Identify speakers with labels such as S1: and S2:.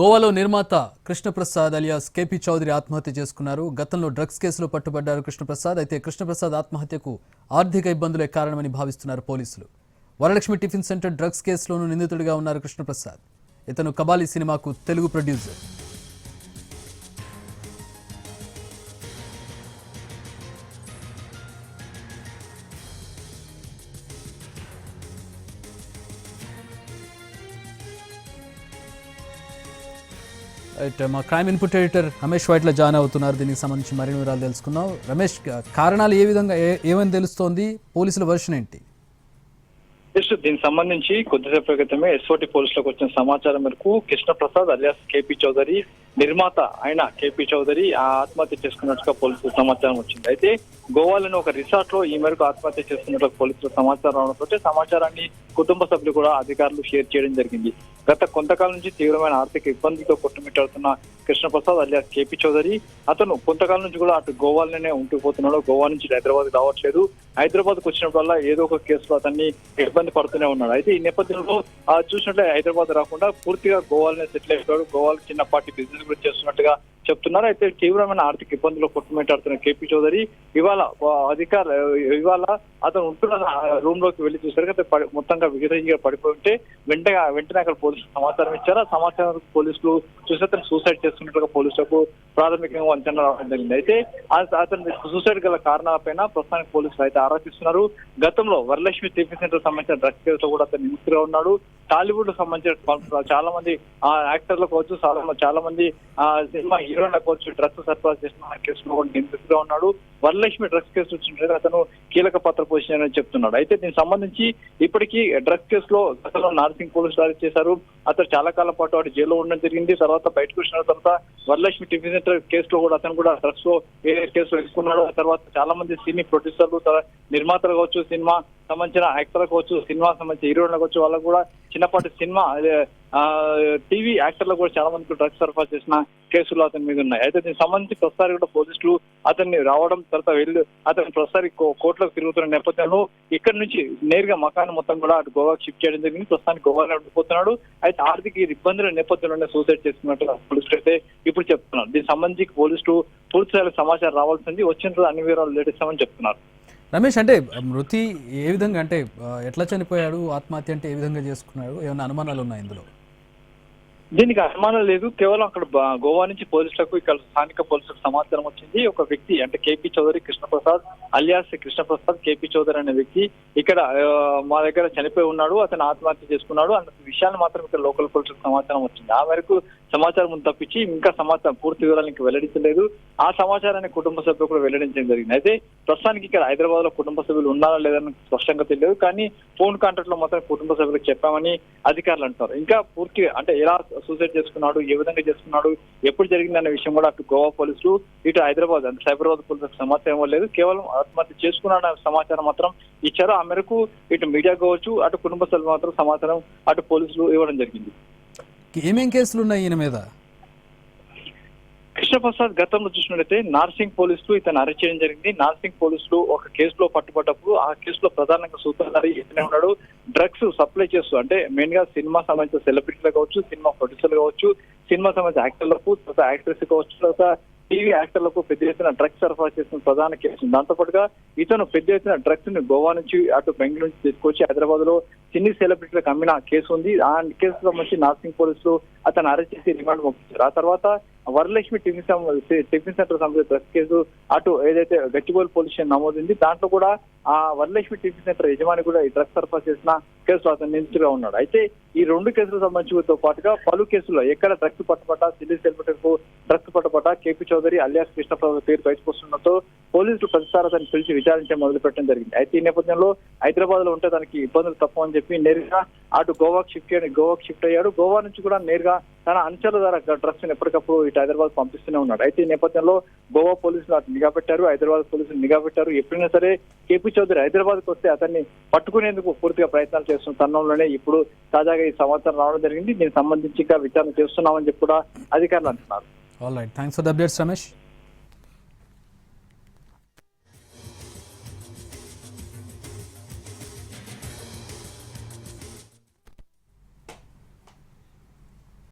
S1: గోవాలో నిర్మాత Krishnaprasad alias KP Chowdary ఆత్మహత్య చేసుకున్నారు. గతంలో డ్రగ్స్ కేసులో పట్టుబడ్డారు కృష్ణప్రసాద్. అయితే కృష్ణప్రసాద్ ఆత్మహత్యకు ఆర్థిక ఇబ్బందులే కారణమని భావిస్తున్నారు పోలీసులు. వరలక్ష్మి టిఫిన్ సెంటర్ డ్రగ్స్ కేసులోనూ నిందితుడిగా ఉన్నారు కృష్ణప్రసాద్. ఇతను కబాలి సినిమాకు తెలుగు ప్రొడ్యూసర్. మా crime input editor Ramesh Vaitla join అవుతున్నారు. దీనికి సంబంధించి మరిన్ని వివరాలు తెలుసుకుందాం. రమేష్, కారణాలు ఏ విధంగా ఏమని తెలుస్తోంది? పోలీసుల వర్షన్ ఏంటి?
S2: దీనికి సంబంధించి కొద్దిసేపు క్రితమే ఎస్ఓటి పోలీసులకు వచ్చిన సమాచారం మేరకు కృష్ణప్రసాద్ అలియాస్ కేపీ చౌదరి నిర్మాత అయిన కేపీ చౌదరి ఆత్మహత్య చేసుకున్నట్టుగా పోలీసులకు సమాచారం వచ్చింది. అయితే గోవాలోని ఒక రిసార్ట్ లో ఈ మేరకు ఆత్మహత్య చేసుకున్నట్లు పోలీసులకు సమాచారం రావడంతో సమాచారాన్ని కుటుంబ సభ్యులు కూడా అధికారులు షేర్ చేయడం జరిగింది. గత కొంతకాలం నుంచి తీవ్రమైన ఆర్థిక ఇబ్బందులతో కొట్టుమిట్టాడుతున్న కృష్ణప్రసాద్ అలియాస్ కేపీ చౌదరి అతను కొంతకాలం నుంచి కూడా అటు గోవాలోనే ఉంటూ గోవా నుంచి హైదరాబాద్ రావట్లేదు. హైదరాబాద్ కు వచ్చినప్పుడల్లా ఏదో ఒక కేసులో అతన్ని ఇబ్బంది పడుతూనే ఉన్నాడు. అయితే ఈ నేపథ్యంలో చూసినట్లే హైదరాబాద్ రాకుండా పూర్తిగా గోవాలోనే సెటిల్ అయిపోయాడు. గోవాలో చిన్నపాటి బిజినెస్ కూడా చేస్తున్నట్టుగా చెప్తున్నారు. అయితే తీవ్రమైన ఆర్థిక ఇబ్బందులు కొట్టుమిట్టాడుతున్న కేపీ చౌదరి ఇవాళ అతను ఉంటున్న రూమ్ లోకి వెళ్లి చూసారు. మొత్తంగా విగతంగా పడిపోయి ఉంటే వెంటనే అక్కడ పోలీసులు సమాచారం ఇచ్చారు. ఆ సమాచారం పోలీసులు చూసి అతను సూసైడ్ చేసుకున్నట్టుగా పోలీసులకు ప్రాథమికంగా అంచనా రావడం జరిగింది. అయితే అతను సూసైడ్ గల కారణాలపైన ప్రస్తుతానికి పోలీసులు అయితే ఆరా తీస్తున్నారు. గతంలో వరలక్ష్మి టిఫిన్ సెంటర్ సంబంధించిన డ్రగ్స్ కేసులో కూడా అతను నిందితుడిగా ఉన్నాడు. టాలీవుడ్ సంబంధించిన చాలా మంది యాక్టర్లకు కావచ్చు, చాలా మంది సినిమా హీరోలకు కావచ్చు డ్రగ్స్ సరఫరా చేసిన కేసులో కూడా నిందితుడిగా ఉన్నాడు. వరలక్ష్మి డ్రగ్స్ కేసు వచ్చిన అతను కీలక పాత్ర పోషించారని చెప్తున్నాడు. అయితే దీనికి సంబంధించి ఇప్పటికీ డ్రగ్స్ కేసులో గతంలో నార్సింగ్ పోలీసులు అరెస్ట్ చేశారు. అతను చాలా కాలం పాటు అటు జైల్లో ఉండడం జరిగింది. తర్వాత బయటకు వచ్చిన తర్వాత వరలక్ష్మి టిఫిన్ సెంటర్ కేసులో కూడా అతను కూడా డ్రగ్స్ లో ఏ కేసులో ఇరుక్కున్నాడు. ఆ తర్వాత చాలా మంది సినీ ప్రొడ్యూసర్లు, నిర్మాతలు కావచ్చు, సినిమా సంబంధించిన యాక్టర్లు కావచ్చు, సినిమా సంబంధించిన హీరోయిన్లు కావచ్చు, వాళ్ళకు కూడా చిన్నపాటి సినిమా టీవీ యాక్టర్లకు కూడా చాలా మందికి డ్రగ్స్ సరఫరా చేసిన కేసులు అతని మీద ఉన్నాయి. అయితే దీనికి సంబంధించి ప్రస్తుతానికి కూడా పోలీసులు అతన్ని రావడం తర్వాత అతను ప్రస్తుతానికి కోర్టులోకి తిరుగుతున్న నేపథ్యంలో ఇక్కడ నుంచి నేరుగా మకాన్ మొత్తం కూడా అటు గోవాకి షిఫ్ట్ చేయడం జరిగింది. ప్రస్తుతానికి గోవాలో ఉండిపోతున్నాడు. అయితే ఆర్థిక ఇబ్బందుల నేపథ్యంలోనే సూసైడ్ చేసుకున్నట్టుగా పోలీసులు అయితే ఇప్పుడు చెప్తున్నారు. దీనికి సంబంధించి పోలీసులు పూర్తి సమాచారం రావాల్సింది, వచ్చిన అన్ని వివరాలు లేటిస్తామని చెప్తున్నారు.
S1: రమేష్, అంటే మృతి ఏ విధంగా, అంటే ఎట్లా చనిపోయాడు, ఆత్మహత్య అంటే ఏ విధంగా చేసుకున్నాడు, ఏమైనా అనుమానాలు ఉన్నాయి ఇందులో?
S2: దీనికి అనుమానం లేదు. కేవలం అక్కడ గోవా నుంచి పోలీసులకు ఇక్కడ స్థానిక పోలీసులకు సమాచారం వచ్చింది. ఒక వ్యక్తి అంటే KP Chowdary Krishnaprasad alias Krishnaprasad KP Chowdary అనే వ్యక్తి ఇక్కడ మా దగ్గర చనిపోయి ఉన్నాడు, అతను ఆత్మహత్య చేసుకున్నాడు అన్న విషయాన్ని మాత్రం ఇక్కడ లోకల్ పోలీసులకు సమాచారం వచ్చింది. ఆ మేరకు సమాచారం తప్పించి ఇంకా సమాచారం పూర్తి వివరాలు ఇంకా వెల్లడించలేదు. ఆ సమాచారాన్ని కుటుంబ సభ్యులు కూడా వెల్లడించడం జరిగింది. అయితే ప్రస్తుతానికి ఇక్కడ హైదరాబాద్ లో కుటుంబ సభ్యులు ఉన్నారా లేదని స్పష్టంగా తెలియదు. కానీ ఫోన్ కాంటాక్ట్ లో మాత్రం కుటుంబ సభ్యులకు చెప్పామని అధికారులు అంటారు. ఇంకా పూర్తిగా అంటే ఎలా సూసైడ్ చేసుకున్నాడు, ఏ విధంగా చేసుకున్నాడు, ఎప్పుడు జరిగిందనే విషయం కూడా అటు గోవా పోలీసులు ఇటు హైదరాబాద్ అంటే సైబరాబాద్ పోలీసులకు సమాచారం ఇవ్వలేదు. కేవలం ఆత్మహత్య చేసుకున్నాడనే సమాచారం మాత్రం ఇచ్చారు. ఆ మేరకు ఇటు మీడియా కావచ్చు, అటు కుటుంబ సభ్యులు మాత్రం సమాచారం అటు పోలీసులు ఇవ్వడం జరిగింది.
S1: ఏమేం కేసులు ఉన్నాయి ఈయన మీద?
S2: కృష్ణప్రసాద్ గతంలో చూసినట్లయితే నార్సింగ్ పోలీసులు ఇతను అరెస్ట్ చేయడం జరిగింది. నార్సింగ్ పోలీసులు ఒక కేసులో పట్టుబడ్డప్పుడు ఆ కేసులో ప్రధానంగా సూత్రధారి ఇతనే ఉన్నాడు. డ్రగ్స్ సప్లై చేస్తూ అంటే మెయిన్ గా సినిమా సంబంధించిన సెలబ్రిటీలు కావచ్చు, సినిమా ప్రొడ్యూసర్లు కావచ్చు, సినిమా సంబంధించిన యాక్టర్లకు, తర్వాత యాక్ట్రెస్ కావచ్చు, తర్వాత టీవీ యాక్టర్లకు పెద్ద ఎత్తున డ్రగ్స్ సరఫరా చేసిన ప్రధాన కేసు. దాంతో పాటుగా ఇతను పెద్ద ఎత్తున డ్రగ్స్ ని గోవా నుంచి అటు బెంగళూరు నుంచి తీసుకొచ్చి హైదరాబాద్ లో సినీ సెలబ్రిటీలకు అమ్మిన కేసు ఉంది. ఆ కేసుకు సంబంధించి నార్సింగ్ పోలీసులు అతను అరెస్ట్ చేసి రిమాండ్ పంపించారు. ఆ తర్వాత వరలక్ష్మి టిఫిన్ సెంటర్ సంబంధించిన డ్రగ్స్ కేసు అటు ఏదైతే గచ్చిబౌలి పోలీస్ స్టేషన్ నమోదింది, దాంట్లో కూడా ఆ వరలక్ష్మి టిఫిన్ సెంటర్ యజమాని కూడా ఈ డ్రగ్స్ సరఫరా చేసిన కేసులో అతను నిందితుడిగా ఉన్నాడు. అయితే ఈ రెండు కేసులకు సంబంధించితో పాటుగా పలు కేసుల్లో ఎక్కడ డ్రగ్స్ పట్టుబడ్డా, సినీ సెలబ్రిటీలకు డ్రగ్స్ పట్టుబడ్డా కేపీ చౌదరి అలియాస్ కృష్ణప్రసాద్ పేరు బయటకు వస్తుండటంతో పోలీసులు ప్రతిసారి అతన్ని పిలిచి విచారించే మొదలు పెట్టడం జరిగింది. అయితే ఈ నేపథ్యంలో హైదరాబాద్ లో ఉంటే దానికి ఇబ్బందులు తప్పు అని చెప్పి నేరుగా అటు గోవాకి షిఫ్ట్ అయ్యాడు. గోవా నుంచి కూడా నేరుగా తన అంచెల ద్వారా డ్రగ్స్ ఎప్పటికప్పుడు ఇటు హైదరాబాద్ పంపిస్తూనే ఉన్నాడు. అయితే ఈ నేపథ్యంలో గోవా పోలీసులు అటు నిఘా పెట్టారు, హైదరాబాద్ పోలీసులు నిఘా పెట్టారు. ఎప్పుడైనా సరే కేపీ చౌదరి హైదరాబాద్ కు వస్తే అతన్ని పట్టుకునేందుకు పూర్తిగా ప్రయత్నాలు చేస్తున్న తరుణంలోనే ఇప్పుడు తాజాగా ఈ సమాచారం రావడం జరిగింది. దీనికి సంబంధించి ఇంకా విచారణ చేస్తున్నామని చెప్పి కూడా అధికారులు అంటున్నారు.
S1: All right, thanks for the updates Ramesh.